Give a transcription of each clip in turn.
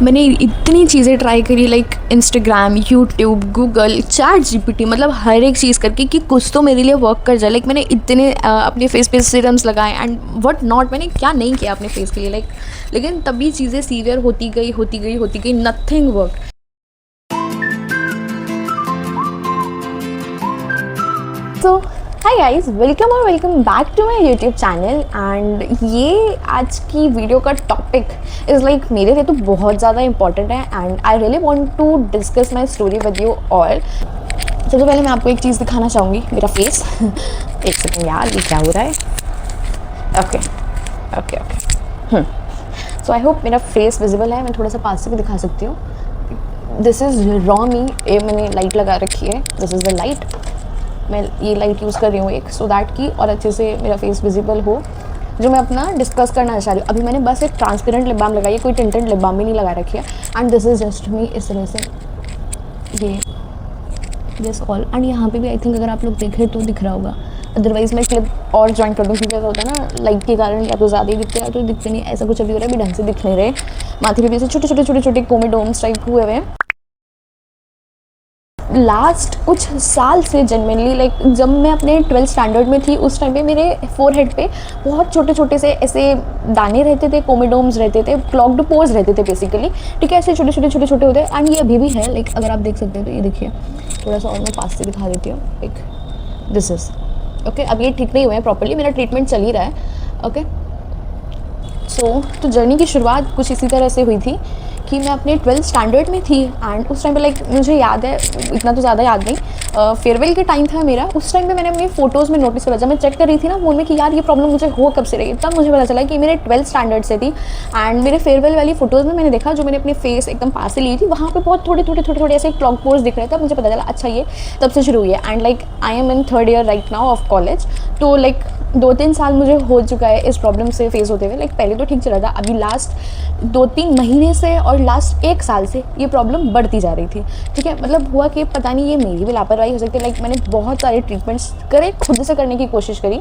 मैंने इतनी चीज़ें ट्राई करी, like Instagram, YouTube, Google, chat GPT, मतलब हर एक चीज़ करके कि कुछ तो मेरे लिए वर्क कर जाए। लाइक मैंने इतने अपने फेस पे सीरम्स लगाए एंड व्हाट नॉट, मैंने क्या नहीं किया अपने फेस के लिए, लाइक लेकिन तभी चीज़ें सीवियर होती गई, nothing work. So hi guys, welcome back to my YouTube channel. And ये आज की वीडियो का टॉपिक इज़ लाइक मेरे लिए तो बहुत ज़्यादा इंपॉर्टेंट है and I really want to discuss my story with you all. सबसे पहले मैं आपको एक चीज़ दिखाना चाहूँगी, मेरा फेस। एक सेकेंड यार, ये क्या हो रहा है? ओके। सो आई होप मेरा फेस विजिबल है। मैं थोड़ा सा पास से भी दिखा सकती हूँ। दिस इज़ रॉ मी। ये मैंने लाइट लगा रखी है, दिस इज़ द लाइट। मैं ये लाइट यूज़ कर रही हूँ एक, सो दैट कि और अच्छे से मेरा फेस विजिबल हो, जो मैं अपना डिस्कस करना चाह रही हूँ। अभी मैंने बस एक ट्रांसपेरेंट लिप बाम लगाई है, कोई टिंटेड लिप बाम भी नहीं लगा रखी है। एंड दिस इज़ जस्ट मी, इस तरह से ये दिस ऑल। एंड यहाँ पे भी आई थिंक अगर आप लोग देखें तो दिख रहा होगा, अदरवाइज़ मैं क्लिप और ज्वाइन कर दूँ, क्योंकि ऐसा होता है ना लाइट के कारण या तो ज़्यादा ही दिखते हैं या तो दिखते नहीं। ऐसा कुछ अभी हो रहा है, अभी ढंग से दिख नहीं रहे। माथे पे भी ऐसे छोटे कोमेडोम्स टाइप हुए हुए हैं। लास्ट कुछ साल से जनरली, लाइक जब मैं अपने 12th स्टैंडर्ड में थी, उस टाइम पे मेरे फोरहेड पे बहुत छोटे से ऐसे दाने रहते थे, कोमेडोम्स रहते थे, क्लॉग्ड पोर्स रहते थे बेसिकली। ठीक है, ऐसे छोटे होते हैं। एंड ये अभी भी है, लाइक अगर आप देख सकते हो तो ये देखिए, थोड़ा सा और मैं पास से दिखा देती हूँ। Like this is okay. अब ये ठीक नहीं हुए हैं प्रॉपरली, मेरा ट्रीटमेंट चल ही रहा है। ओके तो जर्नी की शुरुआत कुछ इसी तरह से हुई थी कि मैं अपने 12th स्टैंडर्ड में थी। एंड उस टाइम पे लाइक मुझे याद है, इतना तो ज़्यादा याद नहीं, फेयरवेल के टाइम था मेरा। उस टाइम पे मैंने अपनी फ़ोटोज़ में नोटिस करा, जब मैं चेक कर रही थी ना फ़ोन में कि यार ये प्रॉब्लम मुझे हो कब से रही, तब मुझे पता चला कि मेरे 12th स्टैंडर्ड से थी। एंड मेरे फेयरवेल वाली फ़ोटोज़ में मैंने देखा, जो मैंने अपने फेस एकदम पास से ली थी, वहाँ पर बहुत थोड़े ऐसे क्लॉग पोर्स दिख रहे थे। मुझे पता चला अच्छा ये तब से शुरू हुई है। And like I am in 3rd year right now of college. तो लाइक 2-3 साल मुझे हो चुका है इस प्रॉब्लम से फेस होते हुए। लाइक पहले तो ठीक चला था, अभी लास्ट 2-3 महीने से और लास्ट 1 साल से ये प्रॉब्लम बढ़ती जा रही थी। ठीक है, मतलब हुआ कि पता नहीं ये मेरी भी लापरवाही हो सकती है। लाइक मैंने बहुत सारे ट्रीटमेंट्स करे, खुद से करने की कोशिश करी।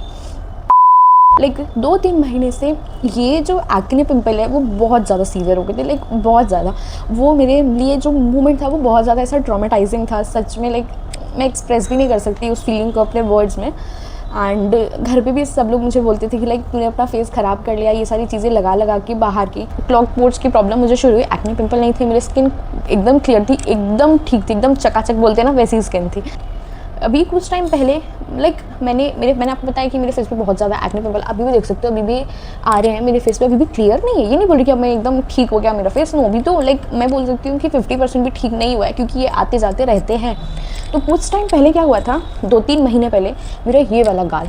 लाइक 2-3 महीने से ये जो एक्ने पिंपल है वो बहुत ज़्यादा सीवियर हो गए थे, लाइक बहुत ज़्यादा। वो मेरे लिए जो मोमेंट था वो बहुत ज़्यादा ऐसा ट्रॉमेटाइजिंग था सच में। लाइक मैं एक्सप्रेस भी नहीं कर सकती उस फीलिंग को अपने वर्ड्स में। एंड घर पे भी सब लोग मुझे बोलते थे कि लाइक तूने अपना फेस ख़राब कर लिया, ये सारी चीज़ें लगा के बाहर की। क्लॉग पोर्स की प्रॉब्लम मुझे शुरू हुई, एक्ने पिंपल नहीं थे, मेरी स्किन एकदम क्लियर थी, एकदम ठीक थी, एकदम चकाचक बोलते हैं ना, वैसी स्किन थी। अभी कुछ टाइम पहले लाइक मैंने आपको बताया कि मेरे फेस पे बहुत ज़्यादा एक्ने पिंपल अभी भी देख सकते हो, अभी भी आ रहे हैं मेरे फेस पे। अभी भी क्लियर नहीं है, ये नहीं बोल रही कि अब मैं एकदम ठीक हो गया मेरा फेस, नो। अभी तो लाइक मैं बोल सकती हूँ कि 50% भी ठीक नहीं हुआ है, क्योंकि ये आते जाते रहते हैं। तो कुछ टाइम पहले क्या हुआ था, 2-3 महीने पहले मेरा ये वाला गाल,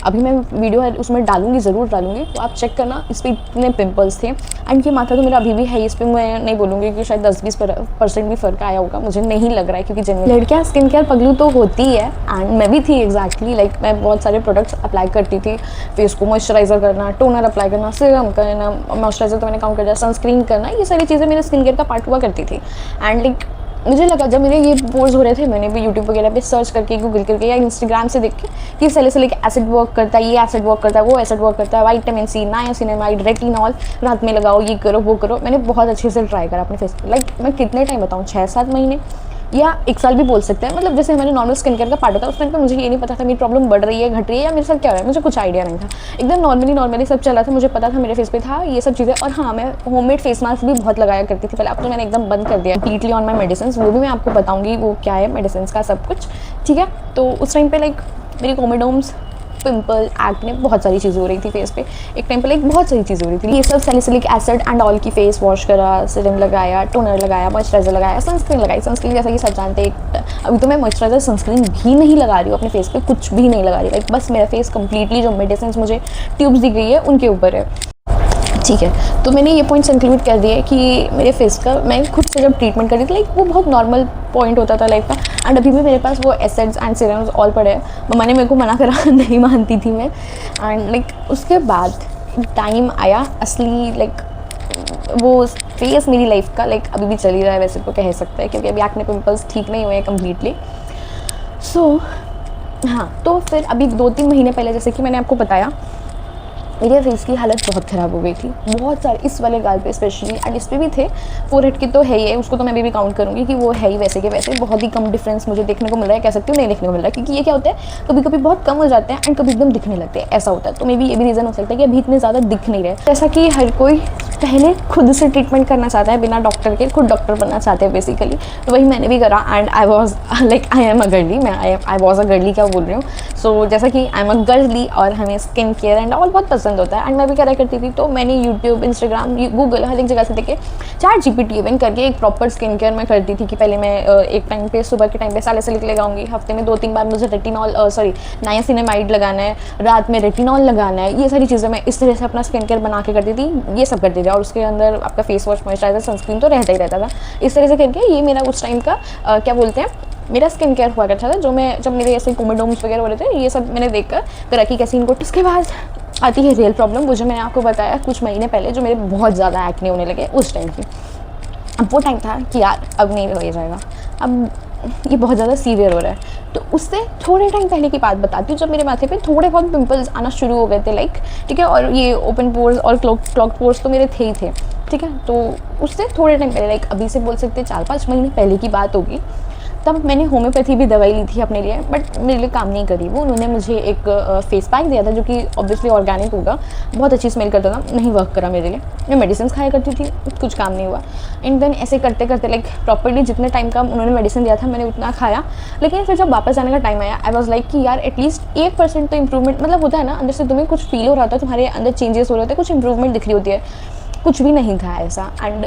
अभी मैं वीडियो है उसमें डालूंगी, ज़रूर डालूंगी, तो आप चेक करना। इस पर इतने पिंपल्स थे। एंड ये माथा तो मेरा अभी भी है, इस पर मैं नहीं बोलूँगी कि शायद 10-20% भी फ़र्क आया होगा, मुझे नहीं लग रहा है, क्योंकि जनरली लड़कियाँ स्किन केयर पगलू तो होती है। एंड मैं भी थी एग्जैक्टली। लाइक मैं बहुत सारे प्रोडक्ट्स अप्लाई करती थी, फेस को मॉइस्चराइज़र करना, टोनर अप्लाई करना, सीरम करना, मॉइस्चराइज़र तो मैंने काउंट कर दिया, सनस्क्रीन करना, ये सारी चीज़ें मेरे स्किन केयर का पार्ट हुआ करती थी। एंड लाइक मुझे लगा जब मेरे ये पोर्स हो रहे थे, मैंने भी यूट्यूब वगैरह पे सर्च करके, गूगल करके या इंस्टाग्राम से देख के कि सैलिसिलिक एसिड वर्क करता है, ये एसिड वर्क करता है, वो एसिड वर्क करता है, विटामिन सी, नाइसिनामाइड, रेटिनॉल रात में लगाओ, ये करो वो करो। मैंने बहुत अच्छे से ट्राई करा अपने फेस पे। लाइक मैं कितने टाइम बताऊँ, 6-7 महीने या 1 साल भी बोल सकते हैं। मतलब जैसे हमारे नॉर्मल स्किन केयर का पार्ट होता है, उस टाइम पर मुझे ये नहीं पता था मेरी प्रॉब्लम बढ़ रही है, घट रही है, या मेरे साथ क्या हो रहा है, मुझे कुछ आइडिया नहीं था। एकदम नॉर्मली सब चल रहा था, मुझे पता था मेरे फेस पे था ये सब चीज़ें। और हाँ, मैं होममेड फेस मास्क भी बहुत लगाया करती थी पहले, अब तो मैंने एकदम बंद कर दिया कंप्लीटली ऑन माई मेडिसिन। वो भी मैं आपको बताऊँगी वो क्या है मेडिसिन का सब कुछ। ठीक है, तो उस टाइम पर लाइक मेरी कोमेडोम्स, पिंपल, एक्ने, बहुत सारी चीज़ें हो रही थी फेस पे। एक टाइम पे लाइक बहुत सारी चीज़ें हो रही थी। ये सब सैलिसिलिक एसिड एंड ऑयल की फेस वॉश करा, सीरम लगाया, टोनर लगाया, मॉइस्चराइजर लगाया, सनस्क्रीन लगाई। सनस्क्रीन जैसा कि सब जानते हैं, अभी तो मैं मॉइस्चराइजर सनस्क्रीन भी नहीं लगा रही हूँ अपने फेस पे, कुछ भी नहीं लगा रही। लाइक बस मेरा फेस कम्प्लीटली जो मेडिसिन मुझे ट्यूब्स दी गई है उनके ऊपर है। ठीक है, तो मैंने ये पॉइंट्स इंक्लूड कर दिए कि मेरे फेस का मैं खुद से जब ट्रीटमेंट कर रही थी, लाइक वो बहुत नॉर्मल पॉइंट होता था लाइफ का। एंड अभी भी मेरे पास वो एसिड्स एंड सीरम्स ऑल पड़े हैं। मम्मा ने मेरे को मना करा, नहीं मानती थी मैं। एंड लाइक उसके बाद टाइम आया असली, लाइक वो फेस मेरी लाइफ का लाइक अभी भी चल ही रहा है वैसे तो कह सकते हैं, क्योंकि अभी एक्ने पिंपल्स ठीक नहीं हुए हैं कम्प्लीटली। सो हाँ, तो फिर अभी 2-3 महीने पहले, जैसे कि मैंने आपको बताया मेरे फेस की हालत बहुत ख़राब हो गई थी, बहुत सारे, इस वाले गाल पे स्पेशली, एंड इस पे भी थे। फोरहेड की तो है ही है, उसको तो मैं अभी भी काउंट करूँगी कि वो है ही वैसे के वैसे। बहुत ही कम डिफरेंस मुझे देखने को मिल रहा है, कह सकती हूँ नहीं देखने को मिल रहा है, क्योंकि ये क्या होता है, कभी कभी बहुत कम हो जाते हैं एंड कभी एकदम दिखने लगते हैं, ऐसा होता है। तो मे बी ये भी रीज़न हो सकता है कि अभी इतने ज़्यादा दिख नहीं रहे। जैसा कि हर कोई पहले खुद से ट्रीटमेंट करना चाहता है बिना डॉक्टर के, खुद डॉक्टर बनना चाहते हैं बेसिकली, तो वही मैंने भी करा। And I was like I am a girly, मैं आई वॉज अ गर्ली, क्या बोल रही हूँ। सो जैसा कि आई एम अ गर्ली और हमें स्किन केयर एंड ऑल बहुत पसंद होता है, एंड मैं भी करा करती थी। तो मैंने यूट्यूब, इंस्टाग्राम, गूगल, हर एक जगह से देखे, ChatGPT इवन करके एक प्रॉपर स्किन केयर मैं करती थी। कि पहले मैं एक टाइम पे, सुबह के टाइम पे सैलिसिलिक लगाऊंगी, हफ्ते में 2-3 बार मुझे रेटिनॉल नाइसिनामाइड लगाना है, रात में रेटिनॉल लगाना है, ये सारी चीज़ें मैं इस तरह से अपना स्किन केयर बना के करती थी, ये सब करती थी। और उसके अंदर आपका फेस वॉश, मॉइस्चराइजर, सनस्क्रीन तो रहता ही रहता था। इस तरह से करके ये मेरा उस टाइम का क्या बोलते हैं, मेरा स्किन केयर हुआ करता था, जो मैं, जब मेरे ऐसे कोमेडोम्स वगैरह हो रहे थे, ये सब मैंने देख कर रखी कैसी इनको। इसके बाद आती है रियल प्रॉब्लम, वो जो मैंने आपको बताया कुछ महीने पहले, जो मेरे बहुत ज़्यादा एक्ने होने लगे उस टाइम की। अब वो टाइम था कि यार अब नहीं हो जाएगा, अब ये बहुत ज़्यादा सीवियर हो रहा है। तो उससे थोड़े टाइम पहले की बात बताती हूँ, जब मेरे माथे पे थोड़े बहुत पिंपल्स आना शुरू हो गए थे, लाइक, ठीक है, और ये ओपन पोर्स और क्लॉग पोर्स तो मेरे थे ही थे, ठीक है। तो उससे थोड़े टाइम पहले, लाइक अभी से बोल सकते 4-5 महीने पहले की बात होगी, तब मैंने होम्योपैथी भी दवाई ली थी अपने लिए, बट मेरे लिए काम नहीं करी वो। उन्होंने मुझे एक फेस पैक दिया था, जो कि ऑब्वियसली ऑर्गेनिक होगा, बहुत अच्छी स्मेल करता था, नहीं वर्क करा मेरे लिए। मैं मेडिसिन खाया करती थी, कुछ काम नहीं हुआ। एंड देन ऐसे करते करते, लाइक प्रॉपर्ली जितने टाइम का उन्होंने मेडिसिन दिया था, मैंने उतना खाया। लेकिन फिर जब वापस आने का टाइम आया, आई वॉज लाइक कि यार एटलीस्ट 1% तो इंप्रूवमेंट, मतलब होता है ना, अंदर से तुम्हें कुछ फील हो रहा था, तुम्हारे अंदर चेंजेस हो रहे थे, कुछ इंप्रूवमेंट दिख रही होती है। कुछ भी नहीं था ऐसा। एंड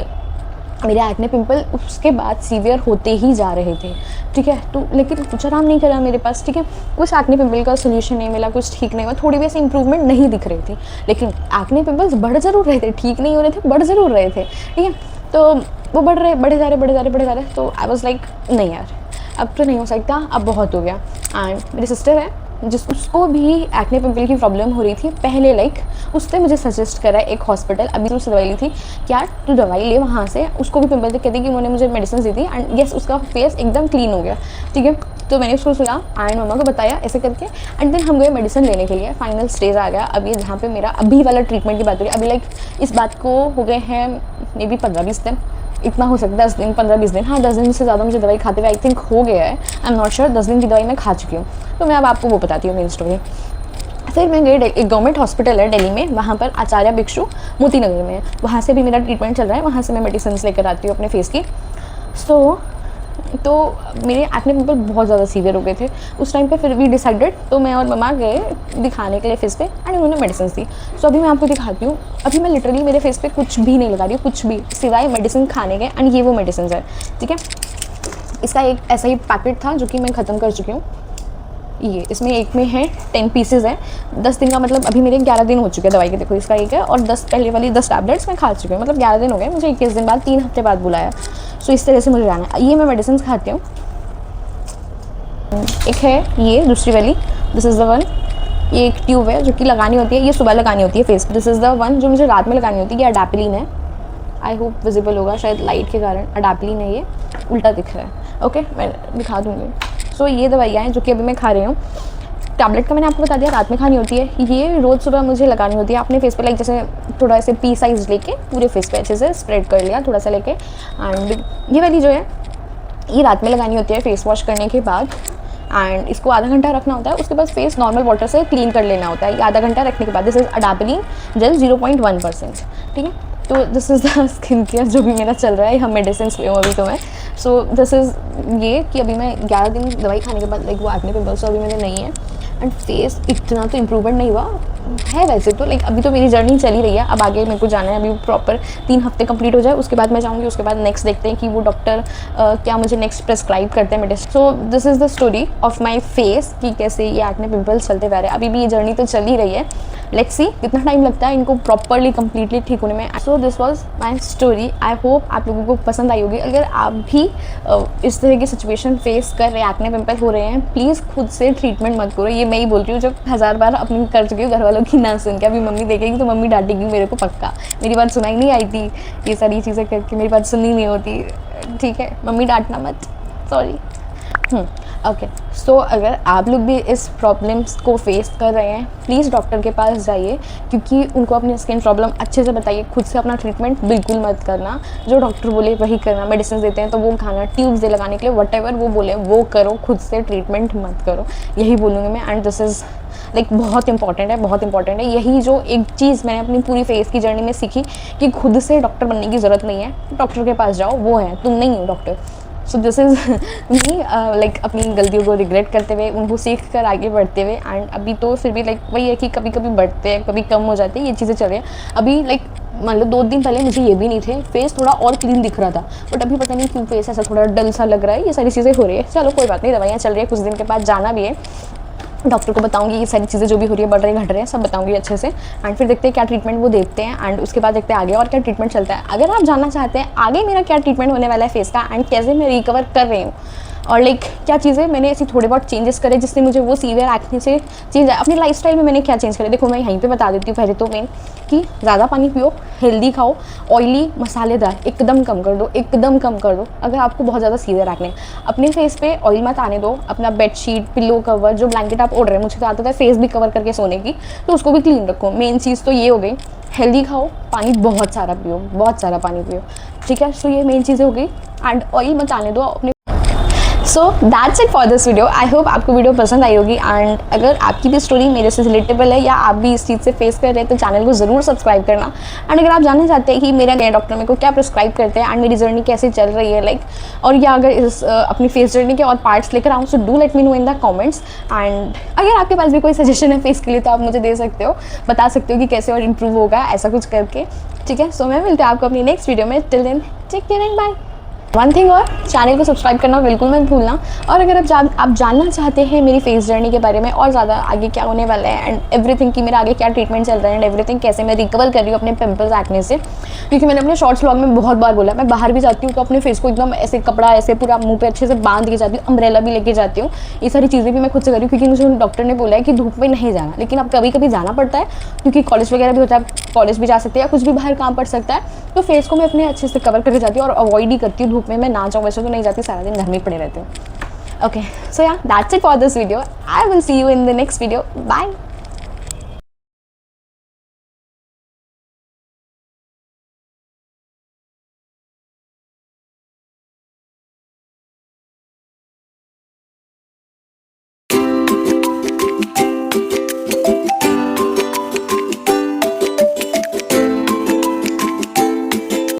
मेरे एक्ने पिंपल उसके बाद सीवियर होते ही जा रहे थे, ठीक है। तो लेकिन कुछ आराम नहीं करा मेरे पास, ठीक है। कुछ एक्ने पिंपल का सोल्यूशन नहीं मिला, कुछ ठीक नहीं हुआ, थोड़ी भी ऐसी इंप्रूवमेंट नहीं दिख रही थी। लेकिन एक्ने पिंपल्स बढ़ ज़रूर रहे थे, ठीक नहीं हो रहे थे, बढ़ ज़रूर रहे थे, ठीक है। तो वो बढ़े जा रहे। तो आई वॉज लाइक नहीं यार, अब तो नहीं हो सकता, अब बहुत हो गया। एंड मेरी सिस्टर है, उसको भी एक्ने पिंपल की प्रॉब्लम हो रही थी पहले, लाइक उसने मुझे सजेस्ट करा एक हॉस्पिटल, अभी उससे दवाई ली थी, क्या तू दवाई ले वहाँ से। उसको भी पिंपल थे, कहती कि उन्होंने मुझे मेडिसिन दी थी, एंड यस उसका फेस एकदम क्लीन हो गया, ठीक है। तो मैंने उसको सुना एंड मम्मा को बताया ऐसे करके, एंड देन हम गए मेडिसिन लेने के लिए। फाइनल स्टेज आ गया अभी, जहाँ पे मेरा अभी वाला ट्रीटमेंट की बात हो रही है। अभी लाइक इस बात को हो गए हैं मे बी 15-20 दिन, इतना हो सकता है 10 दिन, 15-20 दिन, हाँ 10 दिन से ज़्यादा मुझे दवाई खाते हुए आई थिंक हो गया है, आई एम नॉट श्योर। 10 दिन की दवाई मैं खा चुकी हूँ। तो मैं अब आपको वो बताती हूँ मेरी स्टोरी। फिर मैं गई, एक गवर्नमेंट हॉस्पिटल है दिल्ली में, वहाँ पर आचार्य भिक्षु मोती नगर में, वहाँ से भी मेरा ट्रीटमेंट चल रहा है, वहाँ से मैं मेडिसिन लेकर आती हूँ अपने फेस की। तो मेरे एक्ने पिंपल बहुत ज़्यादा सीवियर हो गए थे उस टाइम पे। फिर भी डिसाइडेड, तो मैं और मम्मा गए दिखाने के लिए फेस पे, एंड उन्होंने मेडिसिन दी। सो अभी मैं आपको दिखाती हूँ। अभी मैं लिटरली मेरे फेस पे कुछ भी नहीं लगा रही हूँ, कुछ भी, सिवाय मेडिसिन खाने के, एंड ये वो मेडिसिन है, ठीक है। इसका एक ऐसा ही पैकेट था जो कि मैं ख़त्म कर चुकी हूँ। ये इसमें एक में है 10 पीसेज है, 10 दिन का, मतलब अभी मेरे 11 दिन हो चुके हैं दवाई के, देखो इसका एक है, और 10 पहले वाली 10 टैबलेट्स मैं खा चुकी हूँ, मतलब 11 दिन हो गए मुझे, 21 दिन बाद, 3 हफ्ते बाद बुलाया। सो इस तरह से मुझे जाना है। ये मैं मेडिसिन खाती हूँ। एक है ये दूसरी वाली, दिस इज़ द वन, ये एक ट्यूब है जो कि लगानी होती है, ये सुबह लगानी होती है फेस पे। दिस इज़ द वन जो मुझे रात में लगानी होती है, ये अडाप्लिन है, आई होप विजिबल होगा शायद लाइट के कारण, अडाप्लिन है, ये उल्टा दिख रहा है, ओके मैं दिखा दूँगी। सो ये दवाइयाँ हैं जो कि अभी मैं खा रही हूँ। टैबलेट का मैंने आपको बता दिया, रात में खानी होती है, ये रोज़ सुबह मुझे लगानी होती है अपने फेस पे, लाइक जैसे थोड़ा ऐसे पी साइज़ लेके पूरे फेस पे अच्छे से स्प्रेड कर लिया थोड़ा सा लेके। एंड ये वाली जो है ये रात में लगानी होती है फेस वॉश करने के बाद, एंड इसको आधा घंटा रखना होता है, उसके बाद फेस नॉर्मल वाटर से क्लीन कर लेना होता है। ये आधा घंटा रखने के बाद, दिस इज़ अडाप्लिन जेल 0.1%, ठीक है। तो this is the skin care जो भी मेरा चल रहा है, हम मेडिसिन ले अभी तो मैं। सो दिस इज़ ये कि अभी मैं 11 दिन दवाई खाने के बाद, लाइक वो एक्ने पिंपल्स अभी मेरे नहीं है, एंड फेस इतना तो इम्प्रूवमेंट नहीं हुआ है वैसे तो, लाइक अभी तो मेरी जर्नी चली रही है, अब आगे मेरे को जाना है, अभी प्रॉपर 3 हफ्ते कंप्लीट हो जाए उसके बाद मैं जाऊँगी, उसके बाद नेक्स्ट देखते हैं कि वो डॉक्टर क्या मुझे नेक्स्ट प्रेस्क्राइब करते हैं medicine. So this is the story of my face कि कैसे ये एक्ने पिंपल्स चलते हुए आ रहे हैं। अभी भी ये जर्नी तो चल ही रही है, लेट्स सी कितना टाइम लगता है इनको प्रॉपरली कम्प्लीटली ठीक होने में। So this was my story, I hope आप लोगों को पसंद आई होगी। अगर आप भी इस तरह की सिचुएशन फेस कर रहे हैं, एक्ने पिंपल हो रहे हैं, प्लीज़ खुद से ट्रीटमेंट मत करो। ये मैं ही बोल रही हूँ, जब 1000 बार अपनी कर चुकी हूँ घर वालों की ना सुन के। अभी मम्मी देखेगी तो मम्मी डांटेगी मेरे को पक्का, मेरी बात सुनाई नहीं आई थी, ये सारी चीज़ें करके मेरी बात सुननी नहीं होती, ठीक है। मम्मी डांटना मत, सॉरी। ओके, सो अगर आप लोग भी इस प्रॉब्लम्स को फेस कर रहे हैं, प्लीज़ डॉक्टर के पास जाइए, क्योंकि उनको अपनी स्किन प्रॉब्लम अच्छे से बताइए। खुद से अपना ट्रीटमेंट बिल्कुल मत करना, जो डॉक्टर बोले वही करना। मेडिसिन देते हैं तो वो खाना, ट्यूब्स दे लगाने के लिए, वट वो बोले वो करो, खुद से ट्रीटमेंट मत करो, यही बोलूँगी मैं। एंड दिस इज़ लाइक बहुत इंपॉर्टेंट है, बहुत इंपॉर्टेंट है। यही जो एक चीज़ मैंने अपनी पूरी फेस की जर्नी में सीखी कि खुद से डॉक्टर बनने की ज़रूरत नहीं है, डॉक्टर के पास जाओ, वो है, तुम नहीं हो doctor. So this is me like अपनी गलतियों को रिग्रेट करते हुए, उनको सीख कर आगे बढ़ते हुए। एंड अभी तो फिर भी लाइक वही है कि कभी कभी बढ़ते हैं, कभी कम हो जाते हैं, ये चीज़ें चल रही हैं। अभी लाइक मान लो 2 दिन पहले मुझे ये भी नहीं थे, फेस थोड़ा और क्लीन दिख रहा था, बट अभी पता नहीं क्यों फेस ऐसा थोड़ा डल सा लग रहा है। ये सारी चीज़ें हो रही है, चलो कोई बात नहीं, दवाइयाँ चल रही है, कुछ दिन के बाद जाना भी है, डॉक्टर को बताऊंगी ये सारी चीज़ें जो भी हो रही है, बढ़ रही है, घट रहे हैं, सब बताऊंगी अच्छे से। एंड फिर देखते हैं क्या ट्रीटमेंट वो देखते हैं, एंड उसके बाद देखते हैं आगे और क्या ट्रीटमेंट चलता है। अगर आप जानना चाहते हैं आगे मेरा क्या ट्रीटमेंट होने वाला है फेस का, एंड कैसे मैं रिकवर कर रही हूँ, और लाइक क्या चीज़ें मैंने ऐसी थोड़े बहुत चेंजेस करे जिससे मुझे वो सीवियर एक्ने से चेंज आया, अपनी लाइफस्टाइल में मैंने क्या चेंज करे, देखो मैं यहीं पे बता देती हूँ। पहले तो मेन कि ज़्यादा पानी पियो, हेल्दी खाओ, ऑयली मसालेदार एकदम कम कर दो, एकदम कम कर दो। अगर आपको बहुत ज़्यादा सीवियर एक्ने, अपने फेस पे ऑयल मत आने दो। अपना बेडशीट, पिलो कवर, जो ब्लैंकेट आप ओढ़ रहे हैं, मुझे तो आदत है फेस भी कवर करके सोने की, तो उसको भी क्लीन रखो। मेन चीज़ तो ये हो गई। हेल्दी खाओ, पानी बहुत सारा पियो, बहुत सारा पानी पियो, ठीक है। सो ये मेन चीज़ें हो गई। एंड ऑयल मत आने दो अपने। So that's it for this video. I hope आपको वीडियो पसंद आई होगी। एंड अगर आपकी भी स्टोरी मेरे से रिलेटेबल है या आप भी इस चीज़ से फेस कर रहे हैं तो चैनल को ज़रूर सब्सक्राइब करना। एंड अगर आप जानना चाहते हैं कि मेरा नया डॉक्टर मेरे को क्या प्रिस्क्राइब करते हैं एंड मेरी जर्नी कैसे चल रही है लाइक, और या अगर इस अपनी फेस जर्नी के और पार्ट्स लेकर आऊँ, so do let me know in the comments. And अगर आपके पास भी कोई सजेशन है फेस के लिए तो आप मुझे दे सकते हो, बता सकते हो कि कैसे और इम्प्रूव होगा, ऐसा कुछ करके, ठीक है। सो मैं मिलती हूँ आपको अपनी नेक्स्ट वीडियो में। Till then take care and bye. One thing और, चैनल को सब्सक्राइब करना बिल्कुल मत भूलना। और अगर आप जानना चाहते हैं मेरी फेस जर्नी के बारे में और ज़्यादा आगे क्या होने वाला है एंड एवरीथिंग कि मेरा आगे क्या ट्रीटमेंट चल रहा है एंड एवरीथिंग कैसे मैं रिकवर कर रही हूँ अपने पिंपल्स एक्ने से, क्योंकि मैंने अपने शॉर्ट्स व्लॉग में बहुत बार बोला मैं बाहर भी जाती हूँ तो अपने फेस को एकदम ऐसे कपड़ा ऐसे पूरा मुँह पे अच्छे से बांध के जाती हूँ, अम्ब्रेला भी लेके जाती हूँ। ये सारी चीज़ें भी मैं खुद से करी हूँ क्योंकि मुझे डॉक्टर ने बोला है कि धूप में नहीं जाना, लेकिन अब कभी कभी जाना पड़ता है क्योंकि कॉलेज वगैरह भी होता है, कॉलेज भी जा सकते हैं या कुछ भी बाहर काम पड़ सकता है, तो फेस को मैं अपने अच्छे से कवर करके जाती हूँ और अवॉइड ही करती हूँ धूप में। मैं ना जाऊँ वैसे तो नहीं जाती, सारा दिन घर में पड़े रहते हैं। Okay, so yeah that's it for this video. I will see you in the next video. Bye.